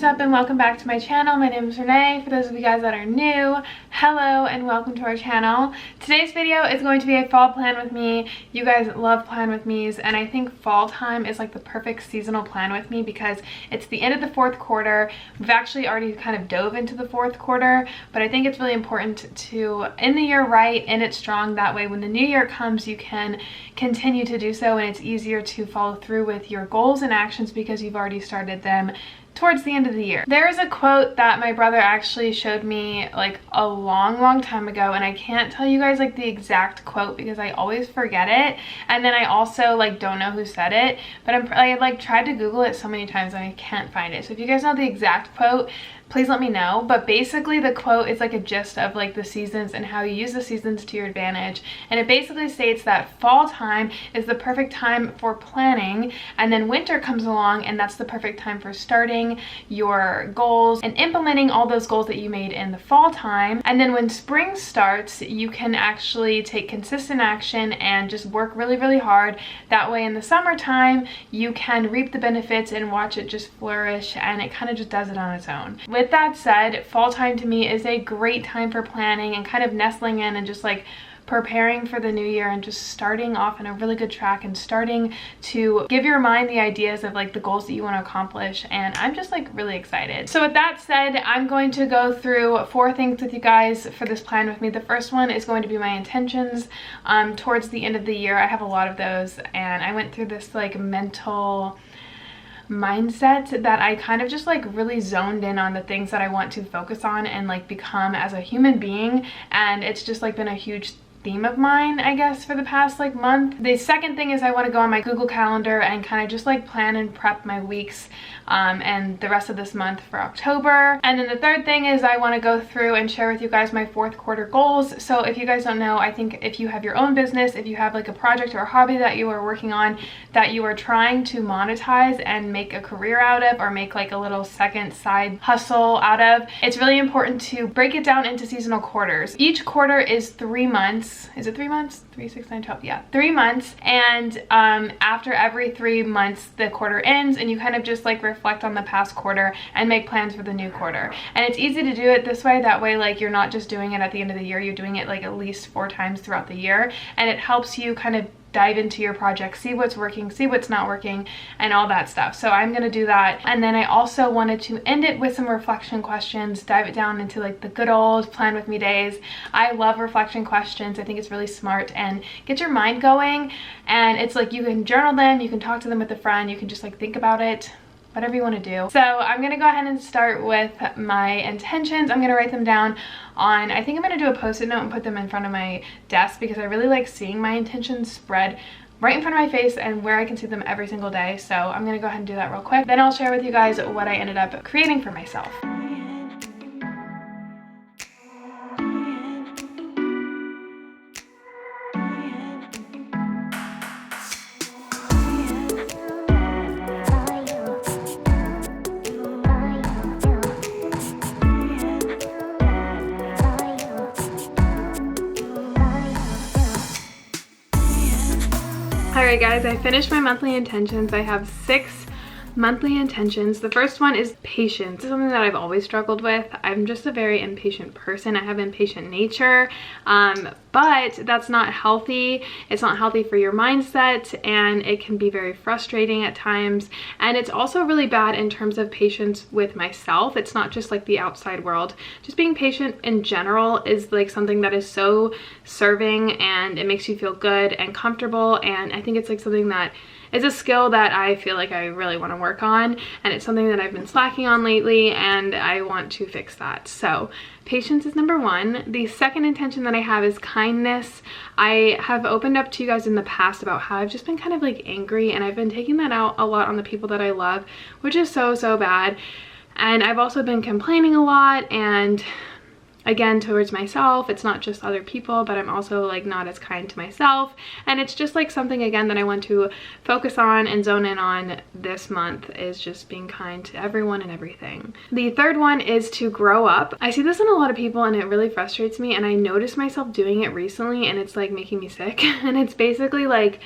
what's up, and welcome back to my channel. My name is Renee. For those of you guys that are new, hello and welcome to our channel. Today's video is going to be a fall plan with me. You guys love plan with me's, and I think fall time is like the perfect seasonal plan with me because it's the end of the fourth quarter. We've actually already kind of dove into the fourth quarter, but I think it's really important to end the year right, end it strong. That way when the new year comes, you can continue to do so, and it's easier to follow through with your goals and actions because you've already started them towards the end of the year. There is a quote that my brother actually showed me like a long time ago, and I can't tell you guys like the exact quote because I always forget it, and then I also like don't know who said it, but I like tried to Google it so many times and I can't find it. So if you guys know the exact quote, please let me know. But basically the quote is like a gist of like the seasons and how you use the seasons to your advantage, and it basically states that fall time is the perfect time for planning, and then winter comes along and that's the perfect time for starting your goals and implementing all those goals that you made in the fall time. And then when spring starts, you can actually take consistent action and just work really hard. That way in the summertime you can reap the benefits and watch it just flourish, and it kind of just does it on its own. With that said, fall time to me is a great time for planning and kind of nestling in and just like preparing for the new year and just starting off in a really good track and starting to give your mind the ideas of like the goals that you want to accomplish, and I'm just like really excited. So with that said, I'm going to go through 4 things with you guys for this plan with me. The first one is going to be my intentions towards the end of the year. I have a lot of those, and I went through this like mental mindset that I kind of just like really zoned in on the things that I want to focus on and like become as a human being, and it's just like been a huge theme of mine, I guess, for the past like month. The second thing is I want to go on my Google Calendar and kind of just like plan and prep my weeks and the rest of this month for October. And then the third thing is I want to go through and share with you guys my fourth quarter goals. So if you guys don't know, I think if you have your own business, if you have like a project or a hobby that you are working on that you are trying to monetize and make a career out of, or make like a little second side hustle out of, it's really important to break it down into seasonal quarters. Each quarter is 3 months. Is it 3 months? 3, 6, 9, 12. Yeah, 3 months. And after every 3 months, the quarter ends, and you kind of just like reflect on the past quarter and make plans for the new quarter. And it's easy to do it this way. That way, like, you're not just doing it at the end of the year. You're doing it like at least 4 times throughout the year, and it helps you kind of dive into your project, see what's working, see what's not working, and all that stuff. So I'm gonna do that. And then I also wanted to end it with some reflection questions, dive it down into like the good old plan with me days. I love reflection questions. I think it's really smart and get your mind going, and it's like you can journal them, you can talk to them with a friend, you can just like think about it, whatever you want to do. So I'm gonna go ahead and start with my intentions. I'm gonna write them down on, I think I'm gonna do a post-it note and put them in front of my desk because I really like seeing my intentions spread right in front of my face and where I can see them every single day. So I'm gonna go ahead and do that real quick. Then I'll share with you guys what I ended up creating for myself. Alright guys, I finished my monthly intentions. I have 6 monthly intentions. The first one is patience. This is something that I've always struggled with. I'm just a very impatient person. I have impatient nature, but that's not healthy. It's not healthy for your mindset, and it can be very frustrating at times. And it's also really bad in terms of patience with myself. It's not just like the outside world. Just being patient in general is like something that is so serving, and it makes you feel good and comfortable, and I think it's like something that is a skill that I feel like I really want to work on, and it's something that I've been slacking on lately, and I want to fix that. So patience is number 1. The second intention that I have is kindness. I have opened up to you guys in the past about how I've just been kind of like angry, and I've been taking that out a lot on the people that I love, which is so bad. And I've also been complaining a lot, and again, towards myself. It's not just other people, but I'm also like not as kind to myself, and it's just like something again that I want to focus on and zone in on this month, is just being kind to everyone and everything. The third one is to grow up. I see this in a lot of people, and it really frustrates me, and I noticed myself doing it recently, and it's like making me sick. And it's basically like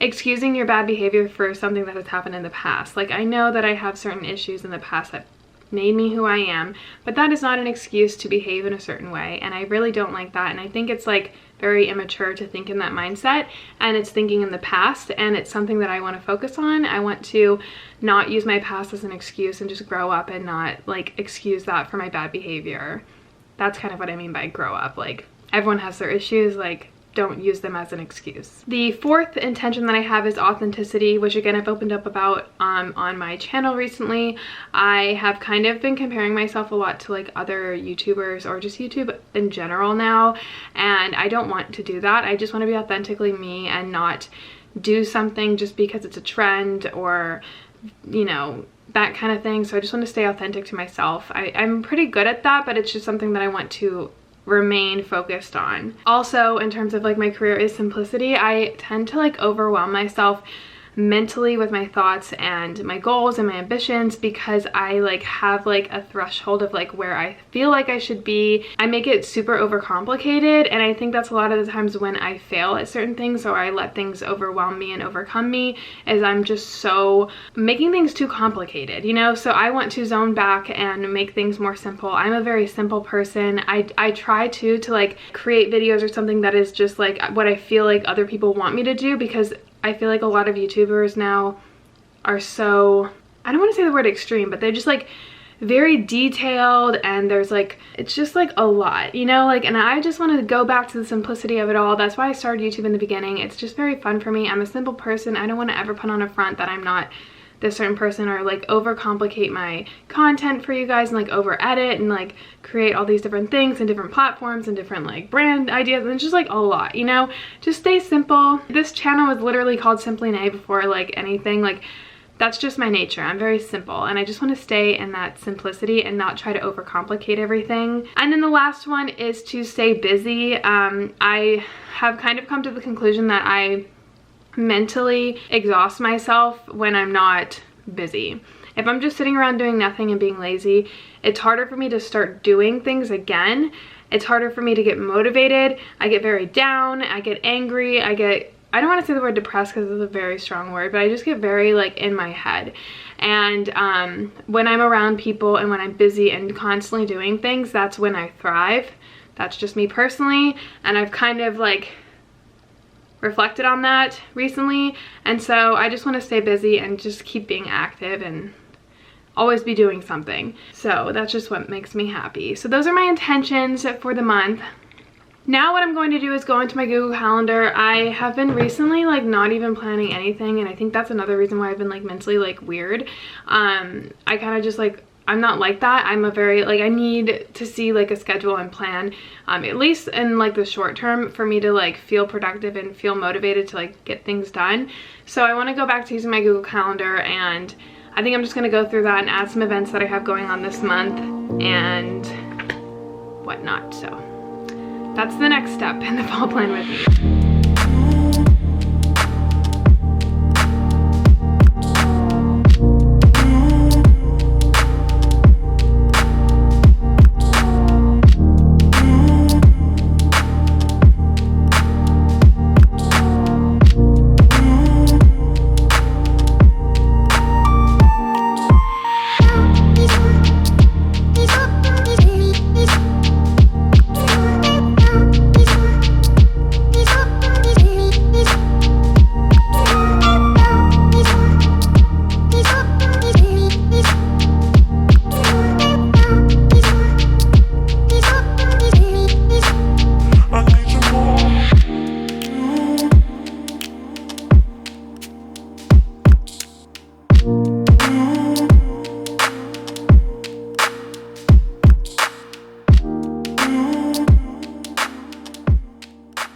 excusing your bad behavior for something that has happened in the past. Like, I know that I have certain issues in the past that made me who I am, but that is not an excuse to behave in a certain way, and I really don't like that. And I think it's like very immature to think in that mindset, and it's thinking in the past, and it's something that I want to focus on. I want to not use my past as an excuse and just grow up and not like excuse that for my bad behavior. That's kind of what I mean by grow up. Like, everyone has their issues, like don't use them as an excuse. The fourth intention that I have is authenticity, which again I've opened up about on my channel recently. I have kind of been comparing myself a lot to like other YouTubers or just YouTube in general now, and I don't want to do that. I just want to be authentically me and not do something just because it's a trend or, you know, that kind of thing. So I just want to stay authentic to myself. I'm pretty good at that, but it's just something that I want to remain focused on. Also, in terms of like my career, is simplicity. I tend to like overwhelm myself mentally with my thoughts and my goals and my ambitions because I like have like a threshold of like where I feel like I should be. I make it super overcomplicated, and I think that's a lot of the times when I fail at certain things or I let things overwhelm me and overcome me, is I'm just so making things too complicated, you know? So I want to zone back and make things more simple. I'm a very simple person. I try to like create videos or something that is just like what I feel like other people want me to do, because I feel like a lot of YouTubers now are so, I don't want to say the word extreme, but they're just like very detailed, and there's like, it's just like a lot, you know, like, and I just want to go back to the simplicity of it all. That's why I started YouTube in the beginning. It's just very fun for me. I'm a simple person. I don't want to ever put on a front that I'm not this certain person, or like overcomplicate my content for you guys and like over edit and like create all these different things and different platforms and different like brand ideas, and it's just like a lot, you know? Just stay simple. This channel was literally called Simply Nay before like anything. Like, that's just my nature. I'm very simple, and I just want to stay in that simplicity and not try to overcomplicate everything. And then the last one is to stay busy. I have kind of come to the conclusion that I mentally exhaust myself when I'm not busy. If I'm just sitting around doing nothing and being lazy, it's harder for me to start doing things again. It's harder for me to get motivated. I get very down, I get angry, I don't want to say the word depressed because it's a very strong word, but I just get very like in my head. And when I'm around people and when I'm busy and constantly doing things, that's when I thrive. That's just me personally, and I've kind of like reflected on that recently, and so I just want to stay busy and just keep being active and always be doing something. So that's just what makes me happy. So those are my intentions for the month. Now what I'm going to do is go into my Google Calendar. I have been recently like not even planning anything, and I think that's another reason why I've been like mentally like weird. I kind of just like, I'm not like that. I'm a very like, I need to see like a schedule and plan, at least in like the short term, for me to like feel productive and feel motivated to like get things done. So I want to go back to using my Google Calendar, and I think I'm just going to go through that and add some events that I have going on this month and whatnot. So that's the next step in the fall plan with me.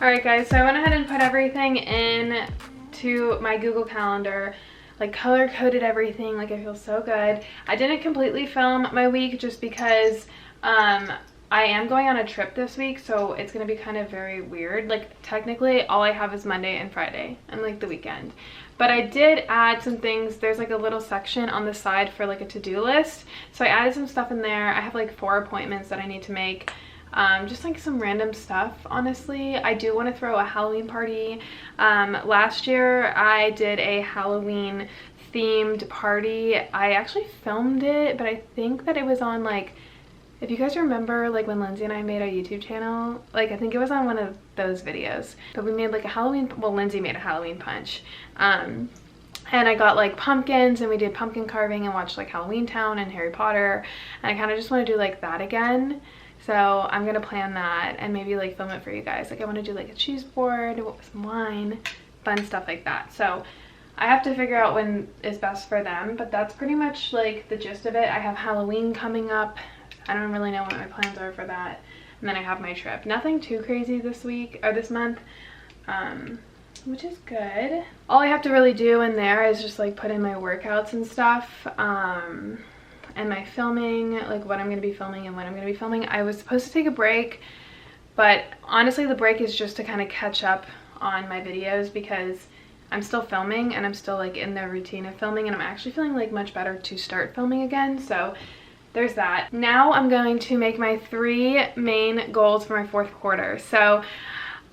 Alright guys, so I went ahead and put everything in to my Google Calendar, like color coded everything. Like, I feel so good. I didn't completely film my week just because I am going on a trip this week, so it's gonna be kind of very weird. Like, technically all I have is Monday and Friday and like the weekend, but I did add some things. There's like a little section on the side for like a to-do list, so I added some stuff in there. I have like 4 appointments that I need to make. Just like some random stuff, honestly. I do want to throw a Halloween party. Last year I did a Halloween themed party. I actually filmed it, but I think that it was on like, if you guys remember like when Lindsay and I made our YouTube channel, like I think it was on one of those videos. But we made like a Halloween, well, Lindsay made a Halloween punch. And I got like pumpkins and we did pumpkin carving and watched like Halloween Town and Harry Potter. And I kind of just want to do like that again. So I'm gonna plan that and maybe like film it for you guys. Like I want to do like a cheese board with some wine, fun stuff like that. So I have to figure out when is best for them, but that's pretty much like the gist of it. I have Halloween coming up. I don't really know what my plans are for that. And then I have my trip. Nothing too crazy this week or this month, which is good. All I have to really do in there is just like put in my workouts and stuff, and my filming, like what I'm going to be filming and when I'm going to be filming. I was supposed to take a break, but honestly the break is just to kind of catch up on my videos because I'm still filming and I'm still like in the routine of filming, and I'm actually feeling like much better to start filming again. So there's that. Now I'm going to make my 3 main goals for my 4th quarter. So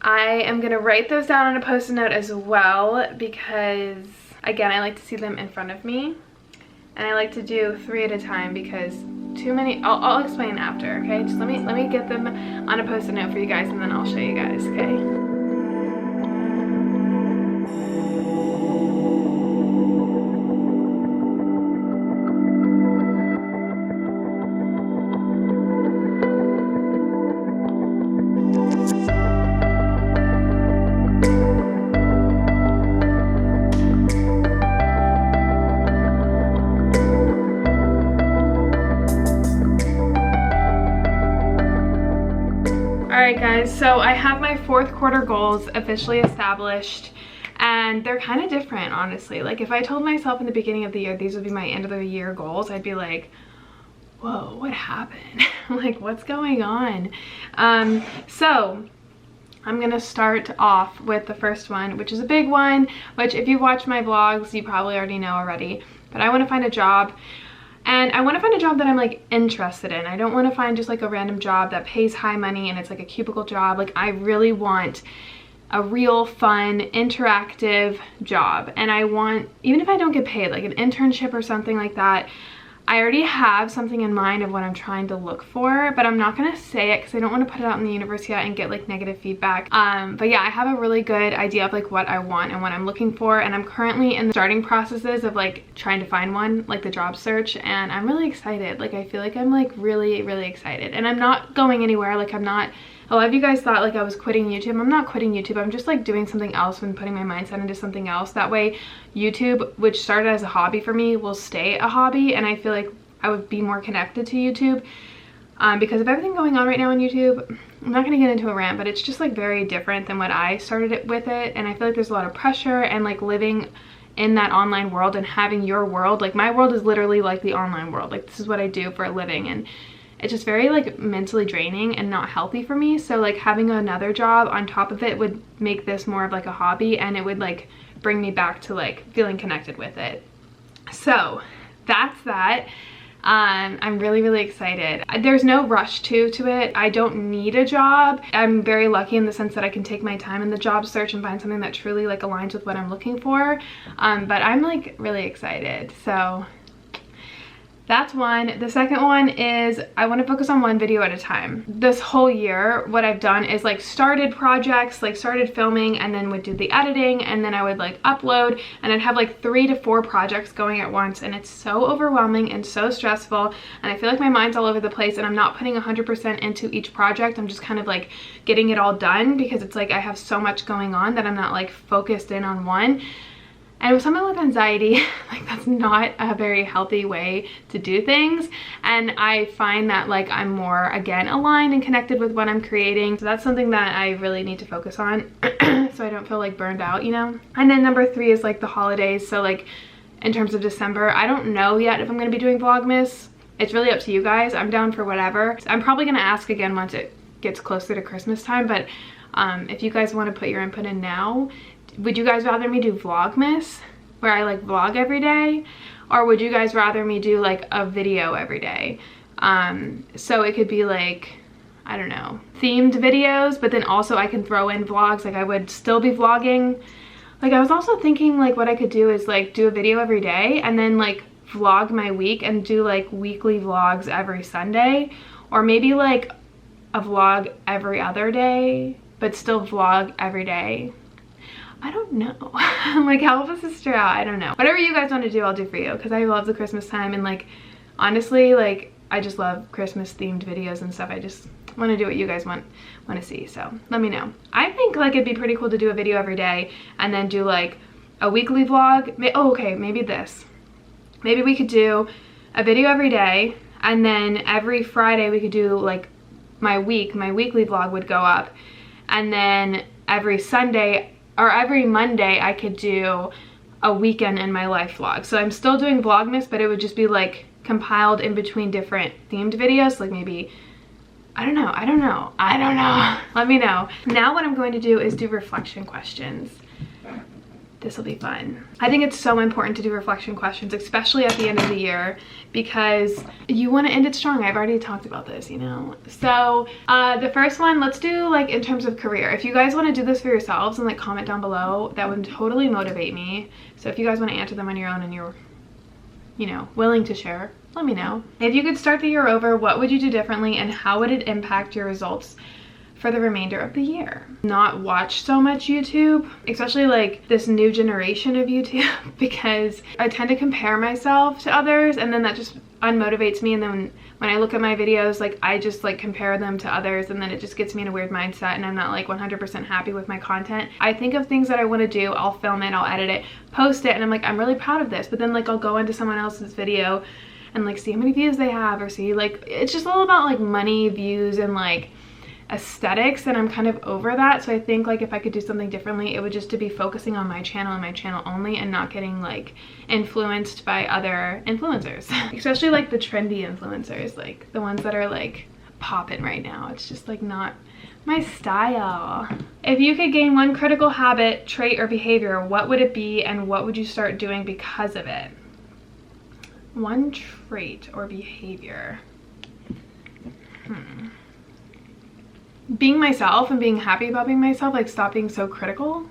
I am going to write those down on a post-it note as well because again, I like to see them in front of me. And I like to do 3 at a time because too many, I'll explain after, okay? Just let me get them on a post-it note for you guys and then I'll show you guys, okay? Alright guys, so I have my 4th quarter goals officially established, and they're kind of different, honestly. Like if I told myself in the beginning of the year these would be my end of the year goals, I'd be like, whoa, what happened? Like what's going on? So I'm gonna start off with the first one, which is a big one, which if you watch my vlogs you probably already know already, but I want to find a job. And I want to find a job that I'm like interested in. I don't want to find just like a random job that pays high money and it's like a cubicle job. Like I really want a real fun, interactive job. And I want, even if I don't get paid, like an internship or something like that. I already have something in mind of what I'm trying to look for, but I'm not gonna say it because I don't want to put it out in the universe yet and get like negative feedback. But yeah, I have a really good idea of like what I want and what I'm looking for, and I'm currently in the starting processes of like trying to find one, like the job search, and I'm really excited. Like I feel like I'm like really excited, and I'm not going anywhere. Like I'm not, a lot of you guys thought like I was quitting YouTube. I'm not quitting YouTube. I'm just like doing something else and putting my mindset into something else. That way YouTube, which started as a hobby for me, will stay a hobby, and I feel like I would be more connected to YouTube because of everything going on right now on YouTube. I'm not going to get into a rant, but it's just like very different than what I started it with it, and I feel like there's a lot of pressure, and like living in that online world and having your world, like my world is literally like the online world. Like this is what I do for a living, and it's just very like mentally draining and not healthy for me. So like having another job on top of it would make this more of like a hobby, and it would like bring me back to like feeling connected with it. So that's that. I'm really excited. There's no rush to it. I don't need a job. I'm very lucky in the sense that I can take my time in the job search and find something that truly like aligns with what I'm looking for. But I'm like really excited. So that's one. The second one is I want to focus on one video at a time. This whole year, what I've done is like started projects, like started filming, and then would do the editing, and then I would like upload, and I'd have like 3 to 4 projects going at once, and it's so overwhelming and so stressful, and I feel like my mind's all over the place, and I'm not putting 100% into each project. I'm just kind of like getting it all done because it's like I have so much going on that I'm not like focused in on one. And with someone with anxiety, like that's not a very healthy way to do things. And I find that like I'm more, again, aligned and connected with what I'm creating. So that's something that I really need to focus on so I don't feel like burned out, you know? And then number 3 is like the holidays. So like in terms of December, I don't know yet if I'm gonna be doing Vlogmas. It's really up to you guys. I'm down for whatever. I'm probably gonna ask again once it gets closer to Christmas time, but if you guys wanna put your input in now, would you guys rather me do Vlogmas where I like vlog every day, or would you guys rather me do like a video every day? So it could be like, I don't know, themed videos, but then also I can throw in vlogs. Like I would still be vlogging, Like I was also thinking like what I could do is like do a video every day and then like vlog my week and do like weekly vlogs every Sunday, or maybe like a vlog every other day but still vlog every day. I don't know. Like help a sister out. I don't know. Whatever you guys want to do, I'll do for you, because I love the Christmas time, and like honestly, like I just love Christmas themed videos and stuff. I just want to do what you guys want to see, so let me know. I think like it'd be pretty cool to do a video every day and then do like a weekly vlog. Oh, okay, maybe this. Maybe we could do a video every day, and then every Friday we could do like my weekly vlog would go up, and then every Sunday or every Monday I could do a weekend in my life vlog. So I'm still doing Vlogmas, but it would just be like compiled in between different themed videos, like maybe, I don't know. Let me know. Now what I'm going to do is do reflection questions. This will be fun. I think it's so important to do reflection questions, especially at the end of the year, because you want to end it strong. I've already talked about this, you know. So the first one, let's do like in terms of career. If you guys want to do this for yourselves and like comment down below, that would totally motivate me. So if you guys want to answer them on your own and you're, you know, willing to share, let me know. If you could start the year over, what would you do differently and how would it impact your results for the remainder of the year? Not watch so much YouTube, especially like this new generation of YouTube, because I tend to compare myself to others, and then that just unmotivates me, and then when I look at my videos, like I just like compare them to others, and then it just gets me in a weird mindset, and I'm not like 100% happy with my content. I think of things that I want to do, I'll film it, I'll edit it, post it, and I'm like, I'm really proud of this, but then like I'll go into someone else's video and like see how many views they have, or see like, it's just all about like money, views, and like aesthetics, and I'm kind of over that. So I think like if I could do something differently, it would just to be focusing on my channel and my channel only, and not getting like influenced by other influencers, especially like the trendy influencers, like the ones that are like popping right now. It's just like not my style. If you could gain one critical habit, trait, or behavior, what would it be, and what would you start doing because of it? One trait or behavior. Being myself and being happy about being myself, like stop being so critical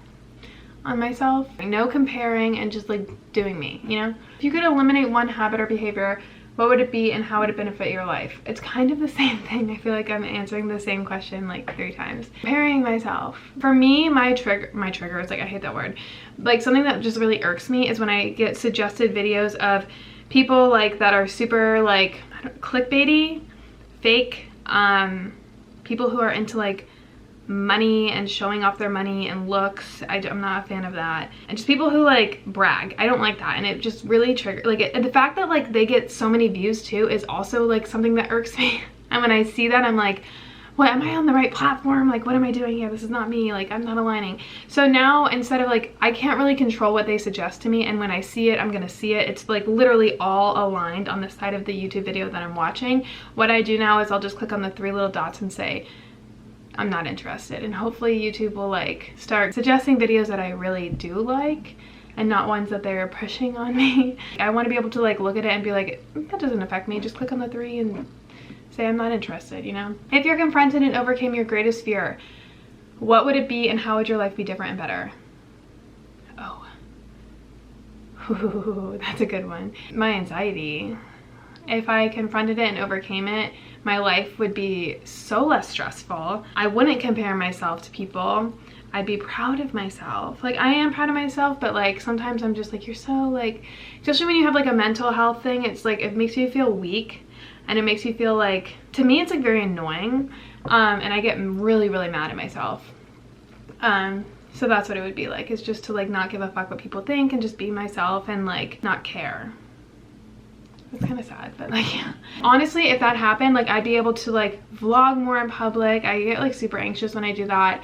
on myself. No comparing, and just like doing me, you know? If you could eliminate one habit or behavior, what would it be and how would it benefit your life? It's kind of the same thing. I feel like I'm answering the same question like 3 times. Comparing myself. For me, my trigger is like, I hate that word. Like something that just really irks me is when I get suggested videos of people like that are super like clickbaity, fake, people who are into like money and showing off their money and looks. I'm not a fan of that. And just people who like brag. I don't like that, and it just really triggers, like the fact that like they get so many views too is also like something that irks me. And when I see that, I'm like, what, am I on the right platform? Like what am I doing here? This is not me. Like I'm not aligning. So now instead of like, I can't really control what they suggest to me, and when I see it, I'm gonna see it. It's like literally all aligned on the side of the YouTube video that I'm watching. What I do now is I'll just click on the 3 little dots and say I'm not interested, and hopefully YouTube will like start suggesting videos that I really do like, and not ones that they're pushing on me. I want to be able to like look at it and be like, that doesn't affect me. Just click on the 3 and say I'm not interested, you know? If you're confronted and overcame your greatest fear, what would it be, and how would your life be different and better? Oh, ooh, that's a good one. My anxiety. If I confronted it and overcame it, my life would be so less stressful. I wouldn't compare myself to people. I'd be proud of myself. Like I am proud of myself, but like sometimes I'm just like, you're so like, especially when you have like a mental health thing, it's like it makes you feel weak, and it makes you feel like, to me it's like very annoying, and I get really mad at myself. So that's what it would be like, is just to like not give a fuck what people think and just be myself and like not care. It's kind of sad, but like, yeah. Honestly, if that happened, like I'd be able to like vlog more in public. I get like super anxious when I do that.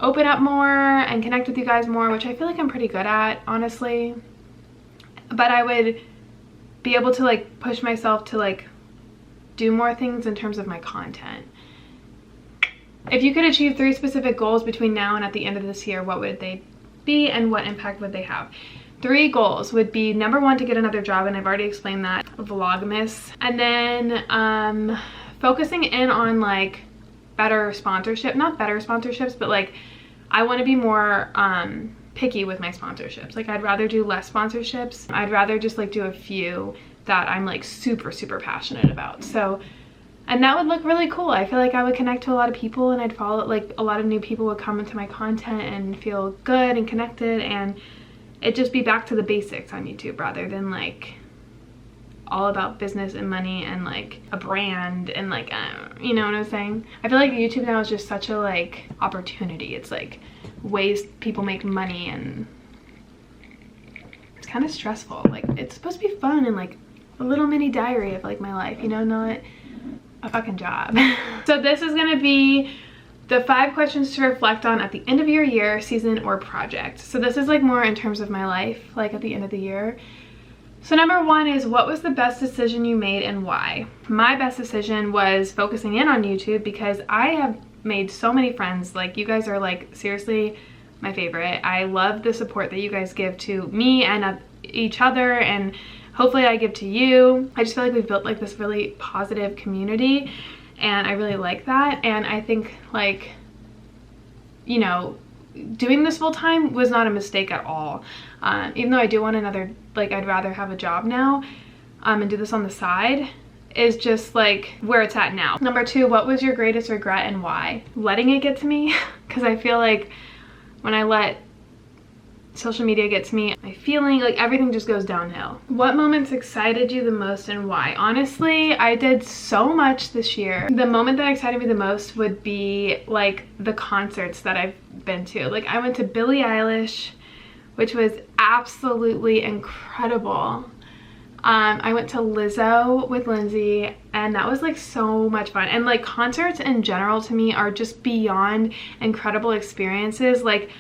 Open up more and connect with you guys more, which I feel like I'm pretty good at, honestly. But I would be able to like push myself to like do more things in terms of my content. If you could achieve 3 specific goals between now and at the end of this year, what would they be, and what impact would they have? 3 goals would be, number 1, to get another job, and I've already explained that, Vlogmas. And then focusing in on like better sponsorship, not better sponsorships, but like I want to be more picky with my sponsorships. Like I'd rather do less sponsorships. I'd rather just like do a few that I'm like super passionate about. So, and that would look really cool. I feel like I would connect to a lot of people, and I'd follow, like a lot of new people would come into my content and feel good and connected, and it'd just be back to the basics on YouTube rather than like all about business and money and like a brand and like you know what I'm saying? I feel like YouTube now is just such a like opportunity. It's like ways people make money, and it's kind of stressful. Like it's supposed to be fun and like a little mini diary of like my life, you know, not a fucking job. So this is gonna be the 5 questions to reflect on at the end of your year, season, or project. So this is like more in terms of my life, like at the end of the year. So number 1 is, what was the best decision you made and why? My best decision was focusing in on YouTube, because I have made so many friends. Like you guys are like seriously my favorite. I love the support that you guys give to me and each other, and hopefully I give to you. I just feel like we've built like this really positive community, and I really like that. And I think like, you know, doing this full time was not a mistake at all. Even though I do want another, like I'd rather have a job now and do this on the side, is just like where it's at now. Number 2, what was your greatest regret and why? Letting it get to me, because I feel like when I let social media get to me, my feeling like everything just goes downhill. What moments excited you the most and why? Honestly, I did so much this year. The moment that excited me the most would be like the concerts that I've been to. Like I went to Billie Eilish, which was absolutely incredible. I went to Lizzo with Lindsay, and that was like so much fun. And like concerts in general to me are just beyond incredible experiences. Like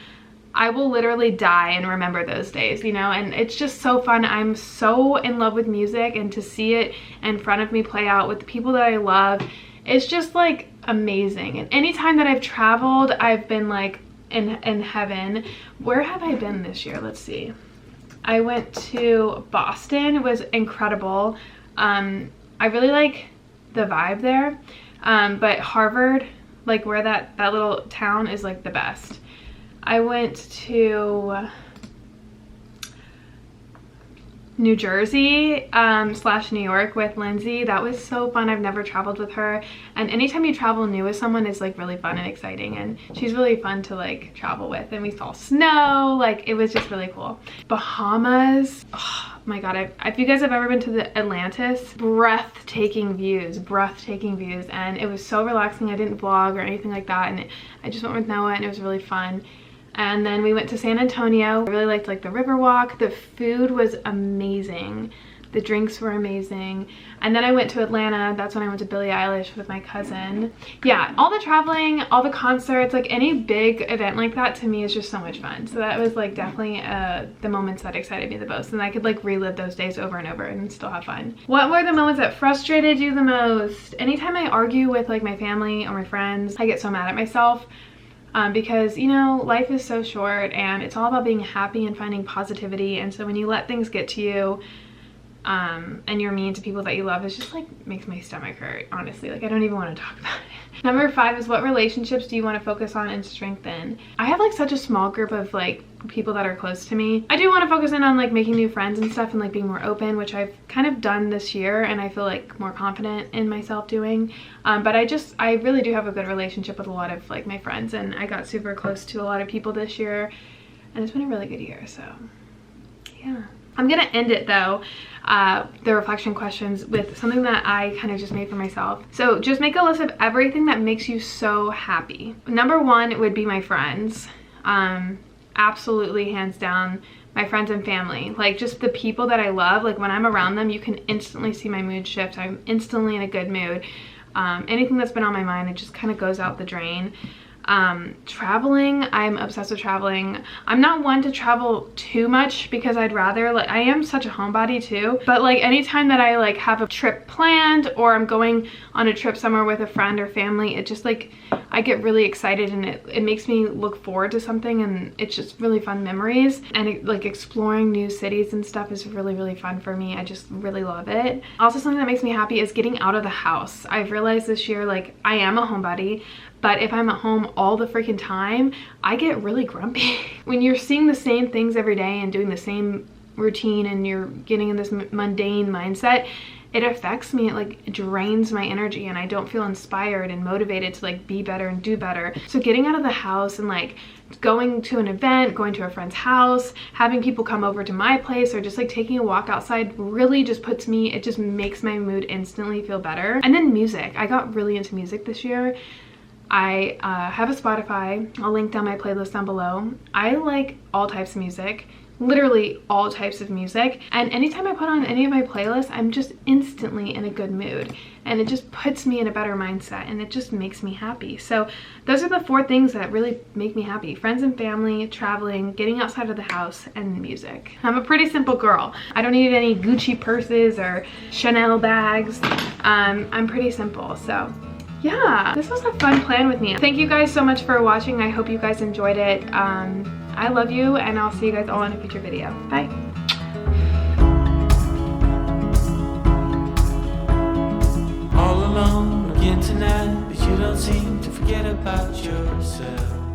I will literally die and remember those days, you know, and it's just so fun. I'm so in love with music, and to see it in front of me play out with the people that I love, it's just like amazing. And anytime that I've traveled, I've been like in heaven. Where have I been this year? Let's see. I went to Boston. It was incredible. I really like the vibe there, but Harvard, like where that little town is, like the best. I went to New Jersey / New York with Lindsay. That was so fun. I've never traveled with her, and anytime you travel new with someone is like really fun and exciting, and she's really fun to like travel with. And we saw snow, like it was just really cool. Bahamas, oh my god, if you guys have ever been to the Atlantis, breathtaking views, and it was so relaxing. I didn't vlog or anything like that, and I just went with Noah, and it was really fun. And then we went to San Antonio. I really liked like the river walk. The food was amazing. The drinks were amazing. And then I went to Atlanta. That's when I went to Billie Eilish with my cousin. Yeah, all the traveling, all the concerts, like any big event like that to me is just so much fun. So that was like definitely the moments that excited me the most. And I could like relive those days over and over and still have fun. What were the moments that frustrated you the most? Anytime I argue with like my family or my friends, I get so mad at myself. Because, you know, life is so short, and it's all about being happy and finding positivity. And so when you let things get to you, and you're mean to people that you love, it's just like makes my stomach hurt, honestly. Like I don't even want to talk about it. Number 5 is, what relationships do you want to focus on and strengthen? I have like such a small group of like people that are close to me. I do want to focus in on like making new friends and stuff, and like being more open, which I've kind of done this year, and I feel like more confident in myself doing. But I really do have a good relationship with a lot of like my friends, and I got super close to a lot of people this year, and it's been a really good year. So yeah. I'm gonna end it though, the reflection questions, with something that I kind of just made for myself. So just make a list of everything that makes you so happy. Number 1 would be my friends. Absolutely, hands down, my friends and family. Like just the people that I love, like when I'm around them, you can instantly see my mood shift. I'm instantly in a good mood. Anything that's been on my mind, it just kind of goes out the drain. Traveling, I'm obsessed with traveling. I'm not one to travel too much, because I'd rather, like, I am such a homebody too, but like anytime that I like have a trip planned, or I'm going on a trip somewhere with a friend or family, it just like, I get really excited, and it makes me look forward to something, and it's just really fun memories. And like exploring new cities and stuff is really fun for me. I just really love it. Also, something that makes me happy is getting out of the house. I've realized this year, like I am a homebody, But if I'm at home all the freaking time, I get really grumpy. When you're seeing the same things every day and doing the same routine and you're getting in this mundane mindset, it affects me. It like drains my energy and I don't feel inspired and motivated to like be better and do better. So getting out of the house and like going to an event, going to a friend's house, having people come over to my place, or just like taking a walk outside really just puts me, it just makes my mood instantly feel better. And then music. I got really into music this year. I have a Spotify. I'll link down my playlist down below. I like all types of music, literally all types of music, and anytime I put on any of my playlists, I'm just instantly in a good mood, and it just puts me in a better mindset, and it just makes me happy. So those are the 4 things that really make me happy: friends and family, traveling, getting outside of the house, and music. I'm a pretty simple girl. I don't need any Gucci purses or Chanel bags. I'm pretty simple. So yeah, this was a fun plan with me. Thank you guys so much for watching. I hope you guys enjoyed it. I love you, and I'll see you guys all in a future video. Bye. All alone again tonight, but you don't seem to forget about yourself.